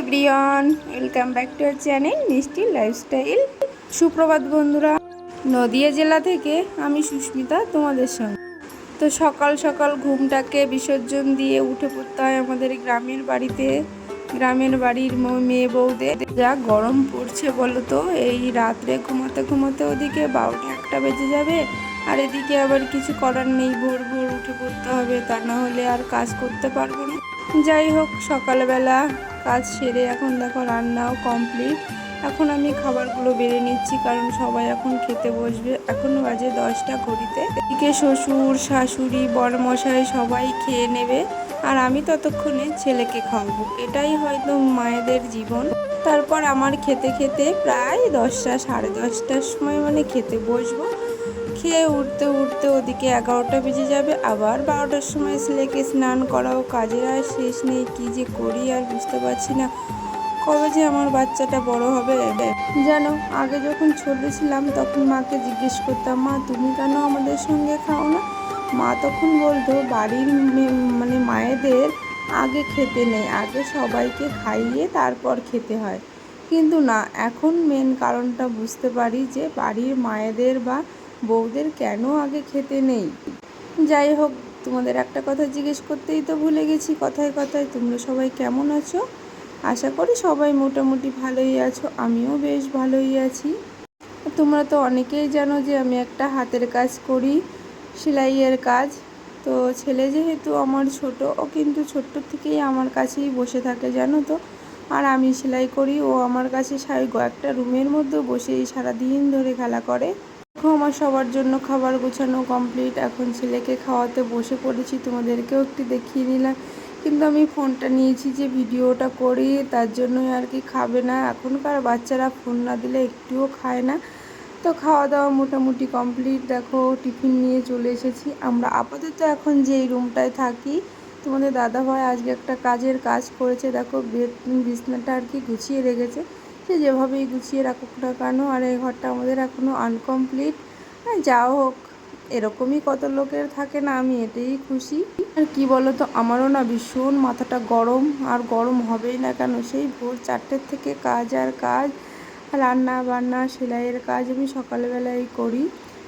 Everyone, welcome back to our channel মিষ্টি lifestyle. সুপ্রভাত বন্ধুরা, নদিয়া জেলা থেকে আমি সুস্মিতা তোমাদের সঙ্গে। তো সকাল সকাল ঘুমটাকে বিসর্জন দিয়ে উঠে পড়তে হয় আমাদের গ্রামের বাড়িতে। গ্রামের বাড়ির মেয়ে বউদের যা গরম পড়ছে বলো তো, এই রাত্রে ঘুমাতে ঘুমাতে ওদিকে 12টা-1টা বেজে যাবে, আর এদিকে আবার কিছু করার নেই, ভোর ভোর উঠে পড়তে হবে, তা না হলে আর কাজ করতে পারবো না। যাই হোক, সকালবেলা কাজ সেরে এখন দেখো রান্নাও কমপ্লিট। এখন আমি খাবারগুলো বেড়ে নিচ্ছি, কারণ সবাই এখন খেতে বসবে। এখন বাজে 10টা ঘড়িতে। এদিকে শ্বশুর শাশুড়ি বড়মশাই সবাই খেয়ে নেবে, আর আমি ততক্ষণে ছেলেকে খাওয়াবো। এটাই হয়তো মায়েদের জীবন। তারপর আমার খেতে খেতে প্রায় 10টা, 10:30টার সময় খেতে বসবো। খেয়ে উঠতে উঠতে ওদিকে 11টা বেজে যাবে। আবার 12টার সময় ছেলেকে স্নান করাও, কাজের আর শেষ নেই। কী যে করি আর বুঝতে পারছি না, কবে যে আমার বাচ্চাটা বড় হবে। জানো, আগে যখন ছোট ছিলাম তখন মাকে জিজ্ঞেস করতাম, মা তুমি কেন আমাদের সঙ্গে খাও না? মা তখন বলতো বাড়ির মায়েদের আগে খেতে নেই, আগে সবাইকে খাইয়ে তারপর খেতে হয়। কিন্তু না, এখন মেন কারণটা বুঝতে পারি যে বাড়ির মায়েদের বা বউদের কেন আগে খেতে নেই। যাই হোক, তোমাদের একটা কথা জিজ্ঞেস করতেই তো ভুলে গেছি কথায় কথায়, তোমরা সবাই কেমন আছো? আশা করি সবাই মোটামুটি ভালোই আছো, আমিও বেশ ভালোই আছি। তোমরা তো অনেকেই জানো যে আমি একটা হাতের কাজ করি, সেলাইয়ের কাজ। তো ছেলে যেহেতু আমার ছোট, ও কিন্তু ছোট্ট থেকেই আমার কাছেই বসে থাকে জানো তো। আর আমি সেলাই করি, ও আমার কাছে একটা রুমের মধ্যে বসেই সারাদিন ধরে খেলা করে। দেখো, আমার সবার জন্য খাবার গোছানো কমপ্লিট। এখন ছেলেকে খাওয়াতে বসে পড়েছি, তোমাদেরকেও একটু দেখিয়ে নিলাম। কিন্তু আমি ফোনটা নিয়েছি যে ভিডিওটা করি, তার জন্যই আর কি। খাবে না, এখনকার বাচ্চারা ফোন না দিলে একটুও খায় না। তো খাওয়া দাওয়া মোটামুটি কমপ্লিট। দেখো, টিফিন নিয়ে চলে এসেছি। আমরা আপাতত এখন যেই রুমটায় থাকি, তোমাদের দাদাভাই আজকে একটা কাজ করেছে। দেখো, বিছনাটা আর কি গুছিয়ে রেখেছে। সে যেভাবেই গুছিয়ে রাখুক না কেন, আর এই ঘরটা আমাদের এখনও আনকমপ্লিট। যাও হোক, এরকমই কত লোকের থাকে না, আমি এতেই খুশি। আর কি বলো তো, আমারও না ভীষণ মাথাটা গরম, আর গরম হবেই না কেন। সেই ভোর 4টে থেকে কাজ আর কাজ, রান্না বান্না সেলাইয়ের কাজ আমি সকালবেলায় করি,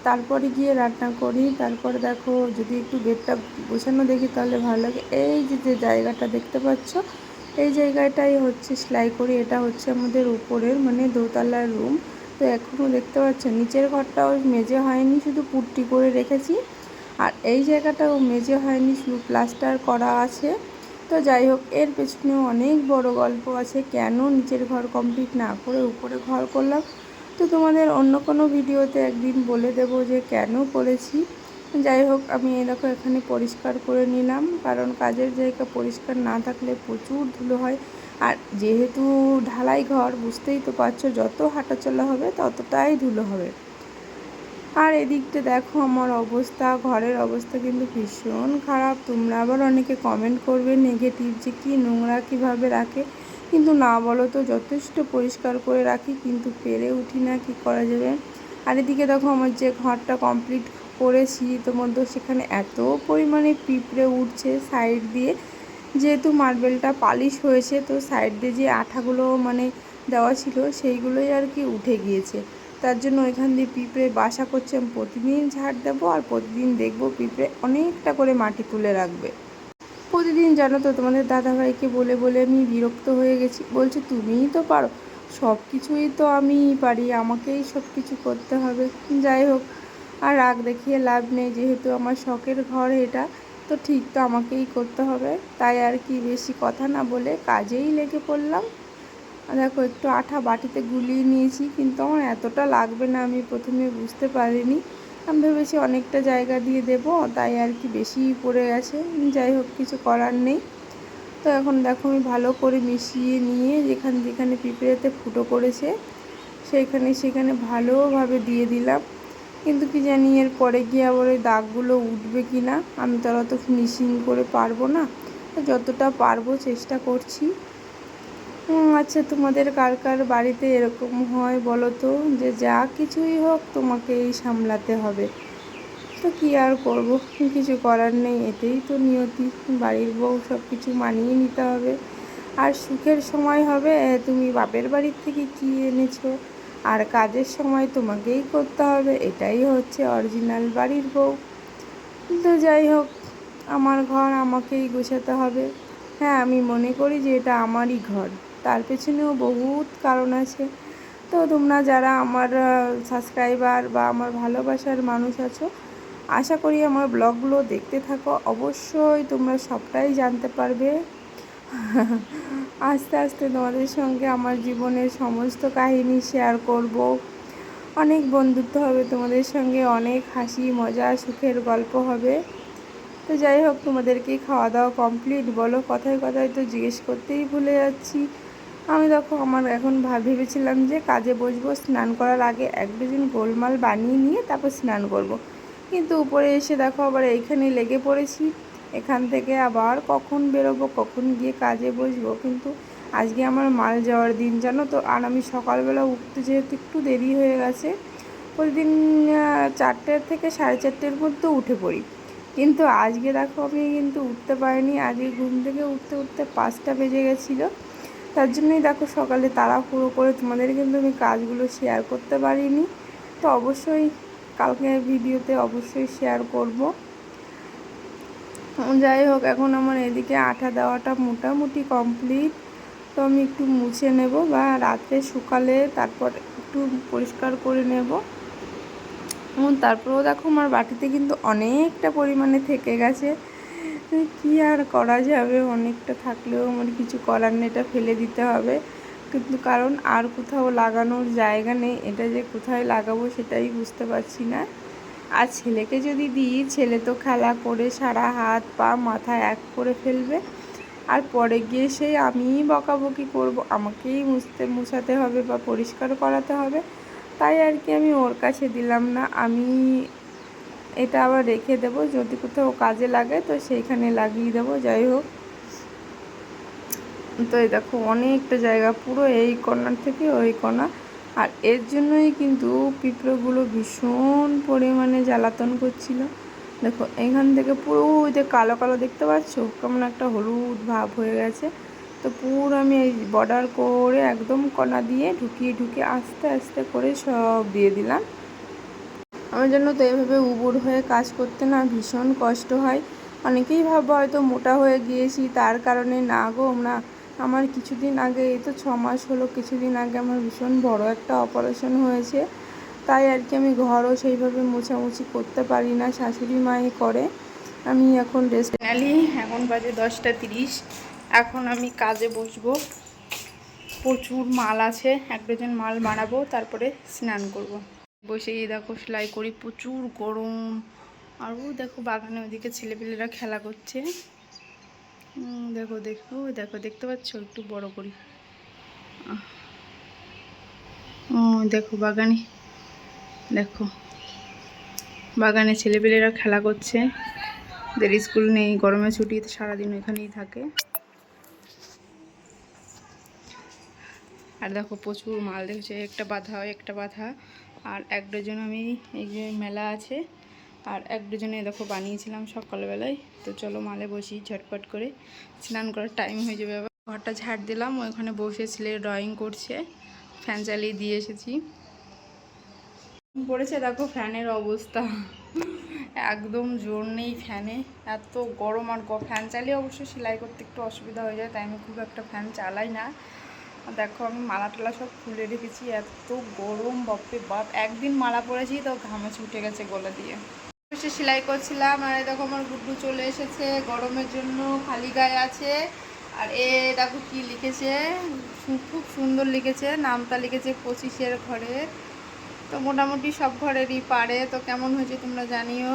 তারপরে গিয়ে রান্না করি। তারপরে দেখো, যদি একটু বেডটা গোছানো দেখি তাহলে ভালো লাগে। এই যে জায়গাটা দেখতে পাচ্ছ, এই জায়গাটাই হচ্ছে সেলাই করি। এটা হচ্ছে আমাদের উপরের দোতলার রুম। তো এখনও দেখতে পাচ্ছ নিচের ঘরটাও মেজে হয়নি, শুধু পুট্টি করে রেখেছি। আর এই জায়গাটাও মেজে হয়নি, শুধু প্লাস্টার করা আছে। তো যাই হোক, এর পেছনেও অনেক বড় গল্প আছে, কেন নিচের ঘর কমপ্লিট না করে উপরে ঘর করলাম। তো তোমাদের অন্য কোনো ভিডিওতে একদিন বলে দেব যে কেন করেছি। যাই হোক, আমি দেখো এখানে পরিষ্কার করে নিলাম, কারণ কাজের জায়গা পরিষ্কার না থাকলে প্রচুর ধুলো হয়। আর যেহেতু ঢালাই ঘর, বুঝতেই তো পারছো, যত হাঁটাচলা হবে ততটাই ধুলো হবে। আর এদিকটা দেখো আমার অবস্থা, ঘরের অবস্থা কিন্তু ভীষণ খারাপ। তোমরা আবার অনেকে কমেন্ট করবে নেগেটিভ, যে কি নোংরা কীভাবে রাখে। কিন্তু না বলো তো, যথেষ্ট পরিষ্কার করে রাখি, কিন্তু পেরে উঠি না, কি করা যাবে। আর এদিকে দেখো, আমার যে ঘরটা কমপ্লিট করেছি তোমাদের, সেখানে এত পরিমাণে পিঁপড়ে উঠছে সাইড দিয়ে। যেহেতু মার্বেলটা পালিশ হয়েছে, তো সাইড দিয়ে যে আঠাগুলো দেওয়া ছিল সেইগুলোই আর কি উঠে গিয়েছে। তার জন্য ওইখান দিয়ে পিঁপড়ে বাসা করছে। আমি প্রতিদিন ঝাড় দেবো, আর প্রতিদিন দেখবো পিঁপড়ে অনেকটা করে মাটি তুলে রাখবে প্রতিদিন। জানো তো, তোমাদের দাদাভাইকে বলে বলে আমি বিরক্ত হয়ে গেছি। বলছে তুমিই তো পারো, সব কিছুই তো আমিই পারি, আমাকেই সব কিছু করতে হবে। যাই হোক, আর রাগ দেখিয়ে লাভ নেই, যেহেতু আমার শখের ঘর এটা, তো ঠিক তো আমাকেই করতে হবে। তাই আর কি বেশি কথা না বলে কাজেই লেগে পড়লাম। দেখো, একটু আঠা বাটিতে গুলিয়ে নিয়েছি, কিন্তু আমার এতটা লাগবে না, আমি প্রথমে বুঝতে পারিনি। আমি ভেবেছি অনেকটা জায়গা দিয়ে দেব, তাই আর কি বেশি পড়ে গেছে। যাই হোক, কিছু করার নেই। তো এখন দেখো, আমি ভালো করে মিশিয়ে নিয়ে যেখানে যেখানে পিঁপড়েতে ফুটো করেছে সেখানে ভালোভাবে দিয়ে দিলাম। কিন্তু কি জানি এর পরে গিয়ে আবার ওই দাগগুলো উঠবে কি না, আমি তো অত ফিনিশিং করে পারবো না। যতটা পারবো চেষ্টা করছি। আচ্ছা, তোমাদের কার কার বাড়িতে এরকম হয় বলো তো, যে যা কিছুই হোক তোমাকেই সামলাতে হবে। তো কী আর করবো, কিছু করার নেই, এতেই তো নিয়তি, বাড়ির বউ, সব কিছু মানিয়ে নিতে হবে। আর সুখের সময় হবে তুমি বাপের বাড়ির থেকে কী এনেছো, আর কাজের সময় তোমাকেই করতে হবে, এটাই হচ্ছে অরিজিনাল বাড়ির বউ। তো যাই হোক, আমার ঘর আমাকেই গোছাতে হবে। হ্যাঁ, আমি মনে করি যে এটা আমারই ঘর, তার পেছনেও বহুত কারণ আছে। তো তোমরা যারা আমার সাবস্ক্রাইবার বা আমার ভালোবাসার মানুষ আছো, আশা করি আমার ব্লগগুলো দেখতে থাকো, অবশ্যই তোমরা সবটাই জানতে পারবে। আস্তে আস্তে তোমাদের সঙ্গে আমার জীবনের সমস্ত কাহিনী শেয়ার করব। অনেক বন্ধুত্ব হবে তোমাদের সঙ্গে, অনেক হাসি মজা সুখের গল্প হবে। তো যাই হোক, তোমাদেরকে খাওয়া দাওয়া কমপ্লিট বলো? কথায় কথায় তো জিজ্ঞেস করতেই ভুলে যাচ্ছি। আমি দেখো আমার এখন ভেবেছিলাম যে কাজে বসবো, স্নান করার আগে এক ডজন গোলমাল বানিয়ে নিয়ে তারপর স্নান করব। কিন্তু উপরে এসে দেখো আবার এইখানে লেগে পড়েছি। এখান থেকে আবার কখন বেরোবো, কখন গিয়ে কাজে বসবো। কিন্তু আজকে আমার মাল যাওয়ার দিন, জানো তো। আর আমি সকালবেলা উঠতে যেহেতু একটু দেরি হয়ে গেছে, প্রতিদিন 4টে থেকে 4:30-এর মধ্যে উঠে পড়ি, কিন্তু আজকে দেখো আমি কিন্তু উঠতে পারিনি। আজকে ঘুম থেকে উঠতে উঠতে 5টা বেজে গেছিলো। তার জন্যই দেখো সকালে তাড়াহুড়ো করে তোমাদের কিন্তু আমি কাজগুলো শেয়ার করতে পারিনি। তো অবশ্যই কালকে ভিডিওতে অবশ্যই শেয়ার করব। যাই হোক, এখন আমার এদিকে আঠা দেওয়াটা মোটামুটি কমপ্লিট। তো আমি একটু মুছে নেব, বা রাত্রে শুকালে তারপর একটু পরিষ্কার করে নেব। তারপরেও দেখো আমার বাটিতে কিন্তু অনেকটা পরিমাণে থেকে গেছে। কি আর করা যাবে, অনেকটা থাকলেও আমার কিছু করার নেই, এটা ফেলে দিতে হবে। কিন্তু কারণ আর কোথাও লাগানোর জায়গা নেই, এটা যে কোথায় লাগাবো সেটাই বুঝতে পারছি না। আর ছেলেকে যদি দিই, ছেলে তো খেলা করে সারা হাত পা মাথা এক করে ফেলবে, আর পরে গিয়ে সেই আমিই বকাবকি করব, আমাকেই মুছাতে হবে বা পরিষ্কার করাতে হবে। তাই আর কি আমি ওর কাছে দিলাম না, আমি এটা আবার রেখে দেবো, যদি কোথাও কাজে লাগে তো সেইখানে লাগিয়ে দেবো। যাই হোক, তো এই দেখো অনেকটা জায়গা, পুরো এই কর্নার থেকে ওই কর্নার। আর এর জন্যই কিন্তু পিঁপড়েগুলো ভীষণ পরিমাণে জ্বালাতন করছিল। দেখো এখান থেকে পুরো ওই যে কালো কালো দেখতে পাচ্ছ, কেমন একটা হলুদ ভাব হয়ে গেছে। তো পুরো আমি এই বর্ডার করে একদম কণা দিয়ে ঢুকিয়ে আস্তে আস্তে করে সব দিয়ে দিলাম। আমার জন্য তো এভাবে উবুর হয়ে কাজ করতে না ভীষণ কষ্ট হয়। অনেকেই ভাবো হয়তো মোটা হয়ে গিয়েছি তার কারণে। না গো না, আমার কিছুদিন আগে, এই তো 6 মাস হলো, কিছুদিন আগে আমার ভীষণ বড় একটা অপারেশন হয়েছে। তাই আর কি আমি ঘরও সেইভাবে মোছামুছি করতে পারি না, শাশুড়ি মাই করে। আমি এখন রেস্ট ফাইনালি এখন বাজে 10টা 30। এখন আমি কাজে বসবো। প্রচুর মাল আছে, 1 ডজন মাল বানাবো, তারপরে স্নান করব। বসেই দেখো সেলাই করি, প্রচুর গরম। আর ও দেখো বাগানে ওদিকে ছেলেপেলেরা খেলা করছে। দেখো দেখো দেখো, দেখতে পাচ্ছ? একটু বড় করি। দেখো বাগানে, দেখো বাগানে ছেলেপেলেরা খেলা করছে। ওদের স্কুল নেই, গরমের ছুটিতে সারাদিন এখানেই থাকে। আর দেখো প্রচুর মাল দেখছে, একটা বাঁধা। আর 1 ডজন আমি এই যে মেলা আছে, আর 1 ডজনে দেখো বানিয়েছিলাম সকালবেলায়। তো চলো মালে বসি, ঝটপট করে স্নান করার টাইম হয়ে যাবে। আবার ঘরটা ঝাড় দিলাম, ওইখানে বসে ছেলে ড্রয়িং করছে, ফ্যান চালিয়ে দিয়ে এসেছি। পড়েছে দেখো ফ্যানের অবস্থা, একদম জোর নেই ফ্যানে, এত গরম। আর ফ্যান চালিয়ে অবশ্য সেলাই করতে একটু অসুবিধা হয়ে যায়, তাই আমি খুব একটা ফ্যান চালাই না। দেখো আমি মালা টালা সব খুলে রেখেছি, এত গরম বাপরে বাপ। একদিন মালা পরেছি তো ঘামে ছুটে গেছে গলা দিয়ে। বসে সেলাই করছিলাম, আর দেখো আমার গুড্ডু চলে এসেছে, গরমের জন্য খালি গায়ে আছে। আর দেখো কি লিখেছে, খুব সুন্দর লিখেছে, নামটা লিখেছে 25-এর ঘরে। তো মোটামুটি সব ঘরেরই পারে, তো কেমন হয়েছে তোমরা জানিও।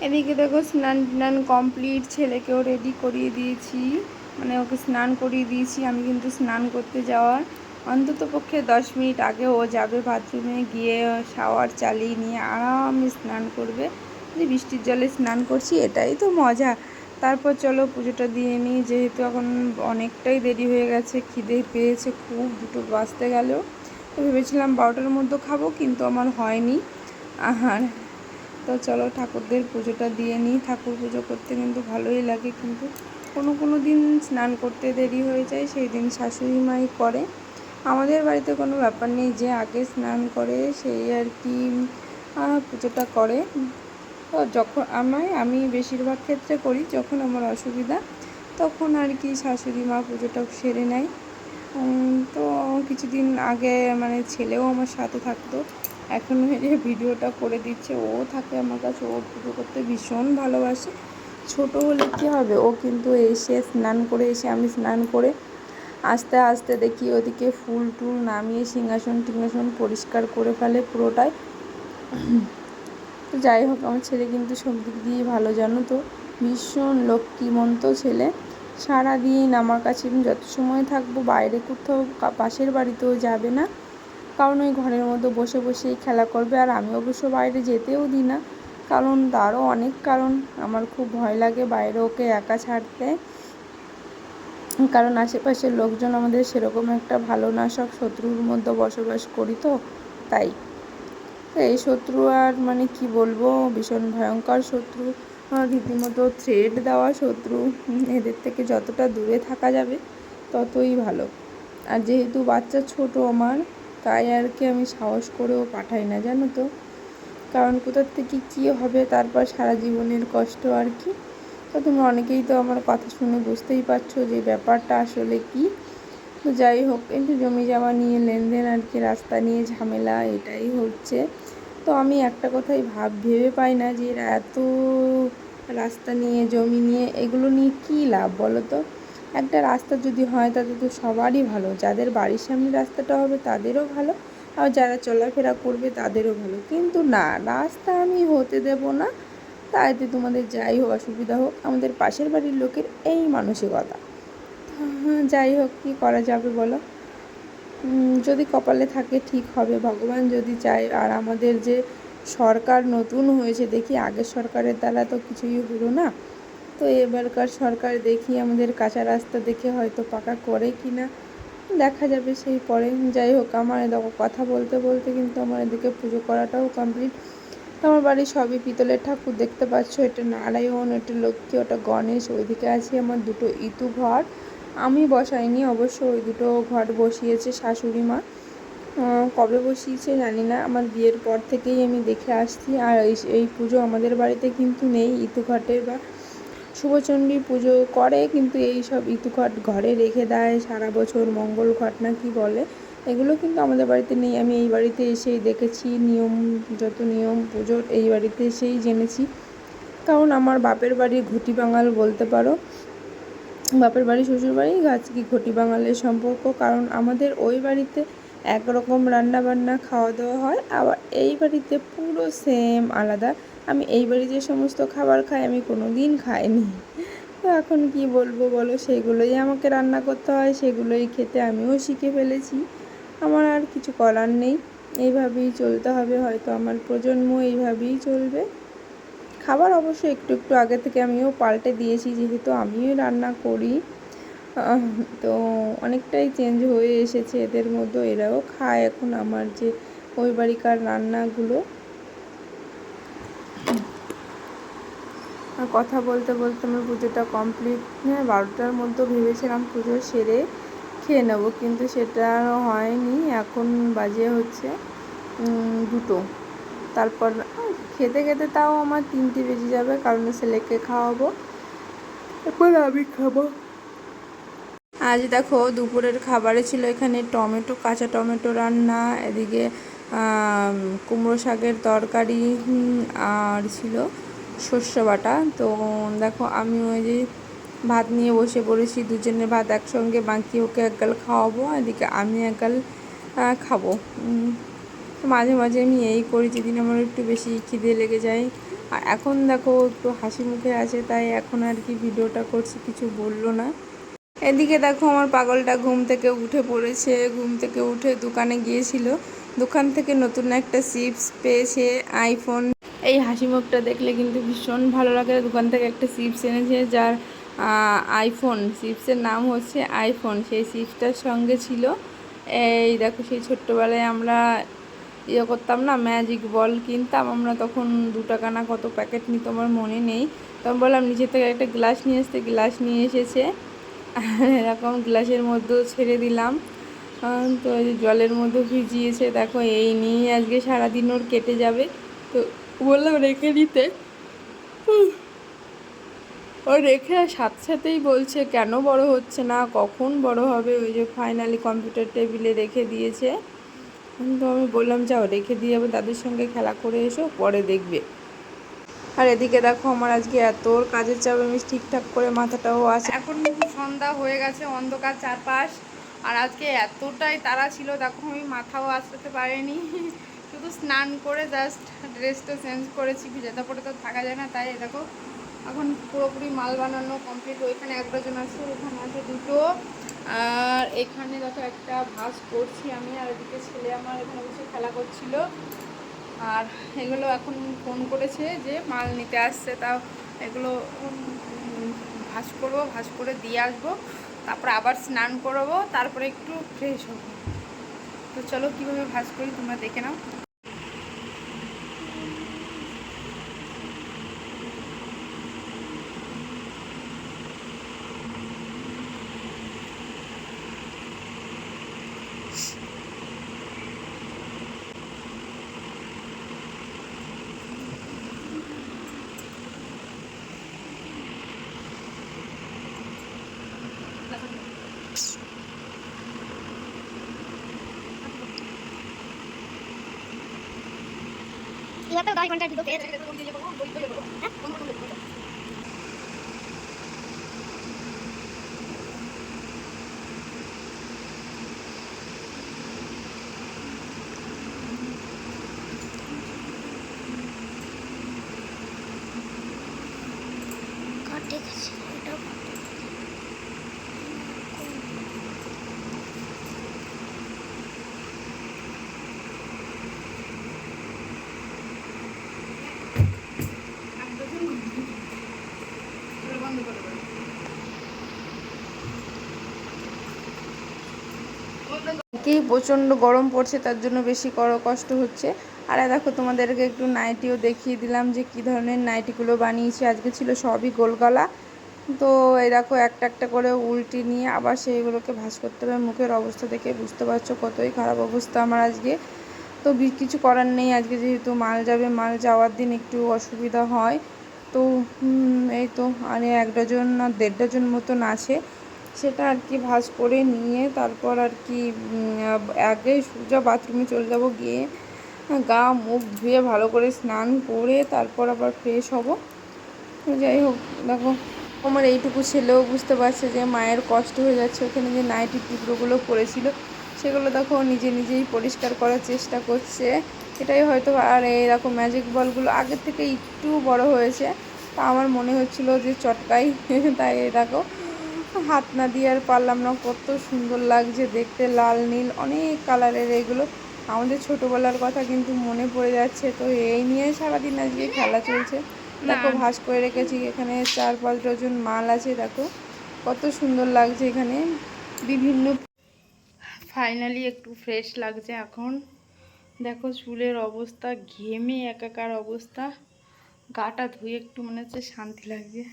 এদিকে দেখো স্নান টান কমপ্লিট, ছেলেকেও রেডি করিয়ে দিয়েছি, মানে ওকে স্নান করিয়ে দিয়েছি। আমি কিন্তু স্নান করতে যাওয়ার অন্তত পক্ষে 10 মিনিট আগে ও যাবে বাথরুমে, গিয়ে শাওয়ার চালিয়ে নিয়ে আরামে স্নান করবে। যে বৃষ্টির জলে স্নান করছি, এটাই তো মজা। তারপর চলো পুজোটা দিয়ে নিই, যেহেতু এখন অনেকটাই দেরি হয়ে গেছে, খিদে পেয়েছে খুব, 2টো বাজতে গেলেও। তো ভেবেছিলাম 12টার মধ্যে খাবো, কিন্তু আমার হয়নি আহার। তো চলো ঠাকুরদের পুজোটা দিয়ে নিই। ঠাকুর পুজো করতে কিন্তু ভালোই লাগে, কিন্তু কোনো দিন স্নান করতে দেরি হয়ে যায়, সেই দিন শাশুড়ি মাই করে। আমাদের বাড়িতে কোনো ব্যাপার নেই, যে আগে স্নান করে সেই আর কি পুজোটা করে। তো যখন আমি বেশিরভাগ ক্ষেত্রে করি, যখন আমার অসুবিধা তখন আর কি শাশুড়ি মা পুজোটা সেরে নেয়। তো কিছুদিন আগে মানে ছেলেও আমার সাথে থাকতো, এখন ভিডিওটা করে দিচ্ছে, ও থাকে আমার কাছে, ও পুজো করতে ভীষণ ভালোবাসে। ছোট হলে কী হবে, ও কিন্তু এসে স্নান করে এসে, আমি স্নান করে আস্তে আস্তে দেখি ওদিকে ফুল টুল নামিয়ে সিংহাসন টিংহাসন পরিষ্কার করে ফেলে পুরোটাই। তো যাই হোক, আমার ছেলে কিন্তু সব দিক দিয়ে ভালো, জানো তো, ভীষণ লক্ষ্মীমন্ত ছেলে। সারাদিন আমার কাছে যত সময় থাকবো, বাইরে কোথাও পাশের বাড়িতেও যাবে না, কারণ ওই ঘরের মধ্যে বসে বসেই খেলা করবে। আর আমি অবশ্য বাইরে যেতেও দিই না, কারণ তারও অনেক কারণ। আমার খুব ভয় লাগে বাইরে ওকে একা ছাড়তে, কারণ আশেপাশের লোকজন আমাদের সেরকম একটা ভালো না, সব শত্রুর মধ্যে বসবাস করি, তো তাই। তো এই শত্রু আর মানে কি বলবো, ভীষণ ভয়ঙ্কর শত্রু, রীতিমতো থ্রেট দেওয়া শত্রু। এদের থেকে যতটা দূরে থাকা যাবে ততই ভালো। আর যেহেতু বাচ্চা ছোট আমার, তাই আর কি আমি সাহস করেও পাঠাই না, জানো তো, কারণ কোথার থেকে কী হবে, তারপর সারা জীবনের কষ্ট আর কি। তো তোমরা অনেকেই তো আমার কথা শুনে বুঝতেই পারছো যে ব্যাপারটা আসলে কি। তো যাই হোক, একটু জমি জমা নিয়ে লেনদেন আর কি, রাস্তা নিয়ে ঝামেলা, এটাই হচ্ছে। তো আমি একটা কথাই ভেবে পাই না যে এরা এত রাস্তা নিয়ে, জমি নিয়ে, এগুলো নিয়ে কী লাভ বলো তো। একটা রাস্তা যদি হয় তাতে তো সবারই ভালো, যাদের বাড়ির সামনে রাস্তাটা হবে তাদেরও ভালো, আর যারা চলাফেরা করবে তাদেরও ভালো। কিন্তু না, রাস্তা আমি হতে দেব না, তাইতে তোমাদের যাই হোক অসুবিধা হোক। আমাদের পাশের বাড়ির লোকের এই মানসিকতা। যাই হোক, কী করা যাবে বলো, যদি কপালে থাকে ঠিক হবে, ভগবান যদি চায়। আর আমাদের যে সরকার নতুন হয়েছে, দেখি আগের সরকারের দ্বারা তো কিছুই হলো না, তো এবারকার সরকার দেখি আমাদের কাঁচা রাস্তা দেখে হয়তো পাকা করে কি না, দেখা যাবে সেই পরে। যাই হোক, আমার দেখো কথা বলতে বলতে কিন্তু আমার এদিকে পুজো করাটাও কমপ্লিট। আমার বাড়ির সবই পিতলের ঠাকুর দেখতে পাচ্ছ, এটা নারায়ণ, এটা লক্ষ্মী, ওটা গণেশ। ওইদিকে আছে আমার 2টো ইতু ঘট, আমি বসাইনি অবশ্য, ওই 2টো ঘট বসিয়েছে শাশুড়ি মা। কবে বসিয়েছে জানি না, আমার বিয়ের পর থেকেই আমি দেখে আসছি। আর এই পুজো আমাদের বাড়িতে কিন্তু নেই, ইতু ঘটের বা শুভচণ্ডী পুজো করে, কিন্তু এই সব ইতু ঘট ঘরে রেখে দেয় সারা বছর, মঙ্গল ঘট না কি বলে, এগুলো কিন্তু আমাদের বাড়িতে নেই। আমি এই বাড়িতে এসেই দেখেছি নিয়ম, যত নিয়ম পুজোর এই বাড়িতে এসেই জেনেছি, কারণ আমার বাপের বাড়ি ঘটি বাঙাল বলতে পারো, বাপের বাড়ি শ্বশুর বাড়ি কি ঘটি বাঙালের সম্পর্ক, কারণ আমাদের ওই বাড়িতে একরকম রান্নাবান্না খাওয়া দাওয়া হয়, আবার এই বাড়িতে পুরো সেম আলাদা। আমি এই বাড়ি যে সমস্ত খাবার খাই আমি কোনো দিন খাইনি, তো এখন কি বলবো বলো, সেগুলোই আমাকে রান্না করতে হয়, সেগুলোই খেতে আমিও শিখে ফেলেছি। আমার আর কিছু করার নেই, এইভাবেই চলতে হবে, হয়তো আমার প্রজন্ম এইভাবেই চলবে। খাবার অবশ্য একটু একটু আগে থেকে আমিও পাল্টে দিয়েছি, যেহেতু আমিও রান্না করি, তো অনেকটাই চেঞ্জ হয়ে এসেছে এদের মধ্যে, এরাও খায় এখন আমার যে ওই বাড়িকার রান্নাগুলো। আর কথা বলতে বলতে আমার পুজোটা কমপ্লিট, 12টার মধ্যে ভেবেছিলাম পুজো সেরে খেয়ে নেব, কিন্তু সেটা হয়নি। এখন বাজে হচ্ছে 2টো, তারপর খেতে খেতে তাও আমার 3টে বেজে যাবে, কারণ ছেলেকে খাওয়াবো, এরপর আমি খাবো। আজ দেখো দুপুরের খাবারে ছিল এখানে টমেটো, কাঁচা টমেটো রান্না, এদিকে কুমড়ো শাকের তরকারি, আর ছিল শস্য বাটা। তো দেখো আমি ওই যে ভাত নিয়ে বসে পড়েছি, দুজনের ভাত একসঙ্গে বাঁকিয়ে ওকে এক গাল খাওয়াবো, এদিকে আমি এক গাল খাবো। মাঝে মাঝে আমি এই করি, যেদিন আমার একটু বেশি খিদে লেগে যায়, আর এখন দেখো একটু হাসি মুখে আছে, তাই এখন আর কি ভিডিওটা করছি, কিছু বললো না। এদিকে দেখো আমার পাগলটা ঘুম থেকে উঠে পড়েছে। ঘুম থেকে উঠে দোকানে গিয়েছিল, দোকান থেকে নতুন একটা চিপস পেয়েছে, আইফোন। এই হাসি মুখটা দেখলে কিন্তু ভীষণ ভালো লাগে। দোকান থেকে একটা চিপস এনেছে, যার আইফোন, চিপসের নাম হচ্ছে আইফোন। সেই চিপসটার সঙ্গে ছিল, এই দেখো সেই ছোট্টবেলায় আমরা করতাম না, ম্যাজিক বল কিনতাম আমরা, তখন 2 টাকা না কত প্যাকেট নিত আমার মনে নেই। তখন বললাম নিচে থেকে একটা গ্লাস নিয়ে আসতে, গ্লাস নিয়ে এসেছে। এরকম গ্লাসের মধ্যেও ছেড়ে দিলাম, তো এই জলের মধ্যে ভিজিয়েছে। দেখো এই নিয়ে আজকে সারাদিন ওর কেটে যাবে, তো বললাম রেখে দিতে। ও রেখে সাথে সাথেই বলছে কেন বড় হচ্ছে না, কখন বড় হবে। ওই যে ফাইনালি কম্পিউটার টেবিলে রেখে দিয়েছে। তো আমি বললাম যাও রেখে দিয়ে যাবো, দাদুর সঙ্গে খেলা করে এসো, পরে দেখবে। আর এদিকে দেখো আমার আজকে এত কাজের চাপ, আমি ঠিকঠাক করে মাথাটাও আছে। এখন সন্ধ্যা হয়ে গেছে, অন্ধকার চারপাশ। আর আজকে এতটাই তাড়া ছিল, দেখো আমি মাথাও আসতে পারিনি। শুধু স্নান করে জাস্ট ড্রেসটা চেঞ্জ করেছি, ভিজাতে পরে তো থাকা যায় না। তাই দেখো এখন পুরোপুরি মাল বানানো কমপ্লিট। ওইখানে 1 ডজন আছে, ওইখানে আছে 2টো, আর এখানে দেখো একটা ভাঁজ করছি আমি। আর এদিকে ছেলে আমার এখানে বসে খেলা করছিল। আর এগুলো এখন ফোন করেছে যে মাল নিতে আসছে, তাও এগুলো ভাঁজ করবো, ভাঁজ করে দিয়ে আসবো, তারপর আবার স্নান করবো, তারপরে একটু ফ্রেশ হবো। তো চলো কীভাবে ভাঁজ করি তোমরা দেখে নাও। ইহাতে 10 ঘন্টার ভিডিও পেয়ে যাবে। কাটে গেছে এটা। কি প্রচণ্ড গরম পড়ছে, তার জন্য বেশি কষ্ট হচ্ছে। আর দেখো তোমাদেরকে একটু নাইটিও দেখিয়ে দিলাম যে কী ধরনের নাইটিগুলো বানিয়েছি। আজকে ছিল সবই গোল গলা, তো এই দেখো একটা একটা করে উল্টে নিয়ে আবার সেইগুলোকে ভাঁজ করতে হবে। মুখের অবস্থা দেখে বুঝতে পারছো কতই খারাপ অবস্থা আমার আজকে। তো কিছু করার নেই, আজকে যেহেতু মাল যাবে, মাল যাওয়ার দিন একটু অসুবিধা হয়। তো এই তো আর 1 ডজন না 1.5 ডজন মতন আছে, সেটা আর কি ভাঁজ করে নিয়ে তারপর আর কি আগে সোজা বাথরুমে চলে যাব, গিয়ে গা মুখ ধুয়ে ভালো করে স্নান করে তারপর আবার ফ্রেশ হব। যাই হোক দেখো আমার এইটুকু ছেলেও বুঝতে পারছে যে মায়ের কষ্ট হয়ে যাচ্ছে। ওখানে যে নাইটির টুকরোগুলো পড়েছিল সেগুলো দেখো নিজে নিজেই পরিষ্কার করার চেষ্টা করছে, এটাই হয়তো। আর এইরকম ম্যাজিক বলগুলো আগের থেকে একটু বড় হয়েছে, তা আমার মনে হচ্ছিল যে চটকাই, তাই দেখো হাত না দিয়ে আর পারলাম না। কত সুন্দর লাগছে দেখতে, লাল নীল অনেক কালারের এগুলো। আমাদের ছোটোবেলার কথা কিন্তু মনে পড়ে যাচ্ছে। তো এই নিয়ে সারাদিন আজকে খেলা চলছে। দেখো ভাঁজ করে রেখেছি, এখানে 4-5 ডজন মাল আছে। দেখো কত সুন্দর লাগছে এখানে বিভিন্ন। ফাইনালি একটু ফ্রেশ লাগছে এখন। দেখো চুলের অবস্থা, ঘেমে একাকার অবস্থা, গাটা ধুয়ে একটু মনে হচ্ছে শান্তি লাগছে।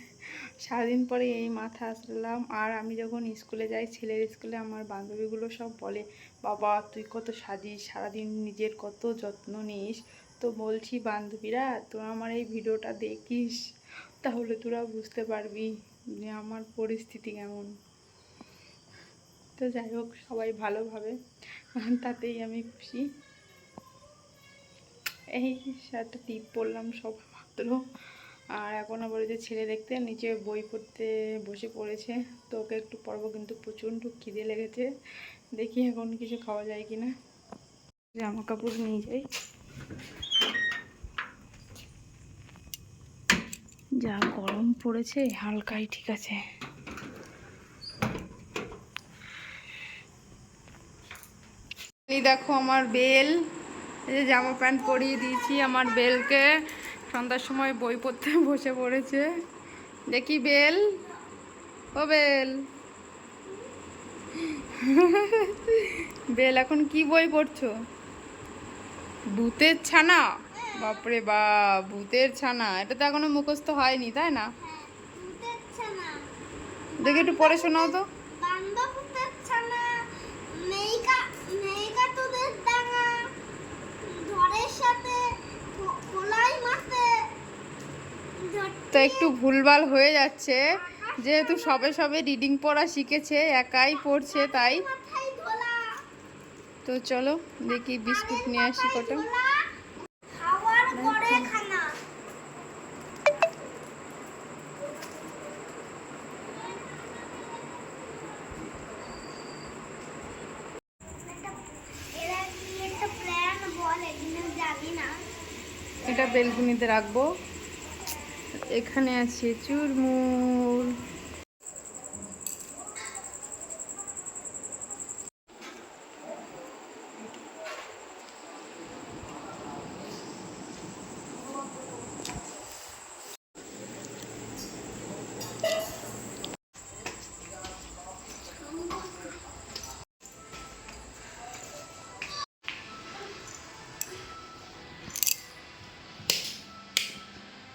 সারাদিন পরে এই মাথা আসলাম। আর আমি যখন স্কুলে যাই, ছেলের স্কুলে, আমার বান্ধবীগুলো সব বলে বাবা তুই কত সাজিস, সারাদিন নিজের কত যত্ন নিস। তো বলছি বান্ধবীরা তোরা আমার এই ভিডিওটা দেখিস, তাহলে তোরা বুঝতে পারবি যে আমার পরিস্থিতি কেমন। তো যাই হোক সবাই ভালোভাবে, তাতেই আমি খুশি। এই একটা টিপ পড়লাম সব মাত্র। আর এখন আবার যে ছেলে দেখতে নিচে বই পড়তে বসে পড়েছে, তো ওকে একটু পড়বো, কিন্তু প্রচণ্ড খিদে লেগেছে। দেখি এখন কিছু খাওয়া যায় কিনা, জামা কাপড় নিয়ে যাই। যা গরম পড়েছে হালকাই ঠিক আছে। এই দেখো আমার বেল, এই যে জামা প্যান্ট পরিয়ে দিয়েছি আমার বেলকে, সন্ধ্যার সময় বই পড়তে বসে পড়েছে। দেখি বেল, ও বেল, বেল এখন কি বই পড়ছো? ভূতের ছানা? বাপরে বাপ, ভূতের ছানা, এটা তো এখনো মুখস্থ হয়নি তাই না? দেখি একটু পড়ে শোনাও তো। তো একটু ভুলভাল হয়ে যাচ্ছে, যেহেতু সবে সবে রিডিং পড়া শিখেছে, একাই পড়ছে তাই। তো চলো দেখি বিস্কুট নিয়ে আসি কটা। এটা বেলকুনিতে রাখবো। এখানে আছে চুরমুর।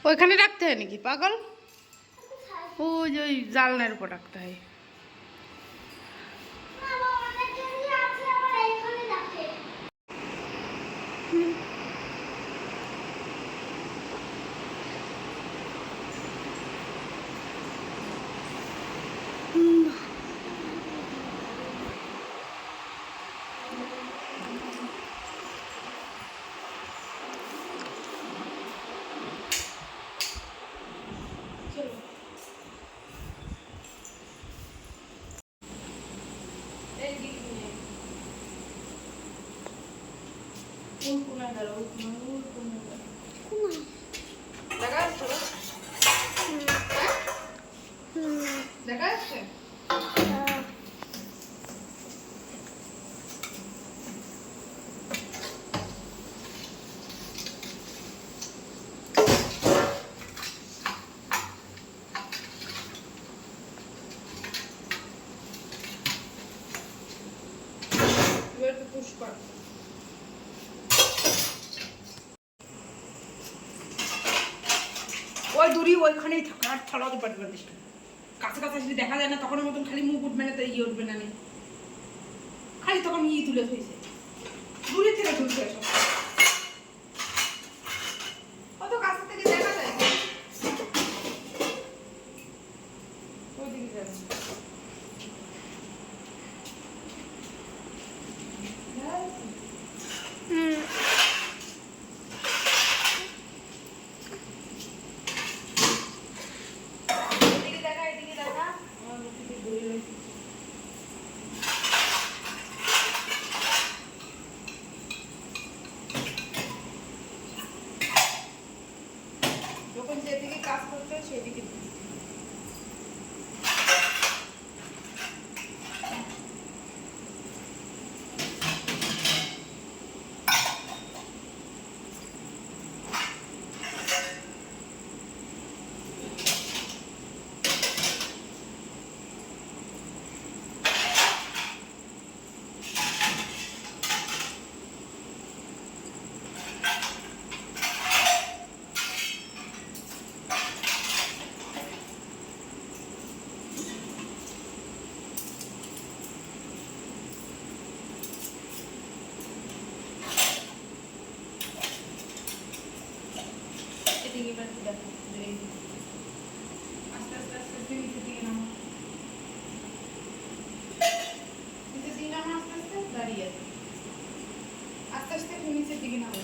ওইখানে রাখতে হয় নাকি পাগল? ওই জানলার উপর রাখতে হয়। দেখা যাচ্ছে? পুষ্কর ওই দূরই ওইখানেই থাকা, আর ছড়াতে পারবে না। কাছে কাছে যদি দেখা যায় না তখন মতন খালি মুখ উঠবে না, তো ইয়ে উঠবে না, খালি তখন ইয়ে তুলে থইছে দূরে থেকে তুলছে সব। অত কাছে থেকে দেখা যায় ওইদিকে যাবে। যখন যেদিকে কাজ করতে হয় সেদিকে আস্তে আস্তে আস্তে আস্তে নিচের দিকে নামো, নিচের দিকে নামো, আস্তে আস্তে দাঁড়িয়ে আছে, আস্তে আস্তে নিচের দিকে নামো।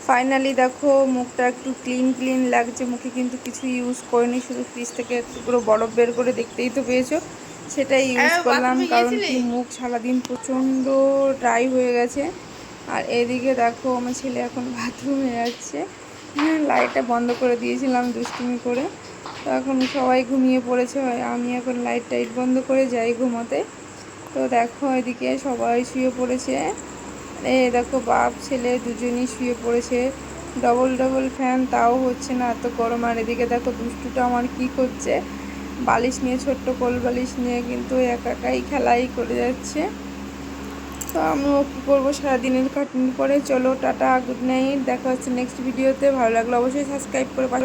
ফাইনালি দেখো মুখটা একটু ক্লিন লাগছে, মুখে কিন্তু কিছু ইউজ করিনি, শুধু ফ্রিজ থেকে একটু পুরো বরফ বের করে দেখতেই তো পেয়েছো, সেটাই ইউজ করলাম। কারণ কি মুখ সারাদিন প্রচণ্ড ড্রাই হয়ে গেছে। আর এদিকে দেখো আমার ছেলে এখন বাথরুমে যাচ্ছে, লাইটটা বন্ধ করে দিয়েছিলাম দুষ্টুমি করে। তো এখন সবাই ঘুমিয়ে পড়েছে, আমি এখন লাইট বন্ধ করে যাই ঘুমোতে। তো দেখো এদিকে সবাই শুয়ে পড়েছে, দেখো বাপ ছেলে দুজনই শুয়ে পড়েছে, ডবল ফ্যান, তাও হচ্ছে না, এত গরম। আর এদিকে দেখো দুষ্টুটা আমার কি করছে, বালিশ নিয়ে, ছোট্ট কোল বালিশ নিয়ে কিন্তু একাই খেলাই করে যাচ্ছে। তো আমিও কী করবো, সারাদিনের কাটুন পরে। চলো টাটা, গুড নাইট, দেখা হচ্ছে নেক্সট ভিডিওতে। ভালো লাগলো অবশ্যই সাবস্ক্রাইব করে পাশে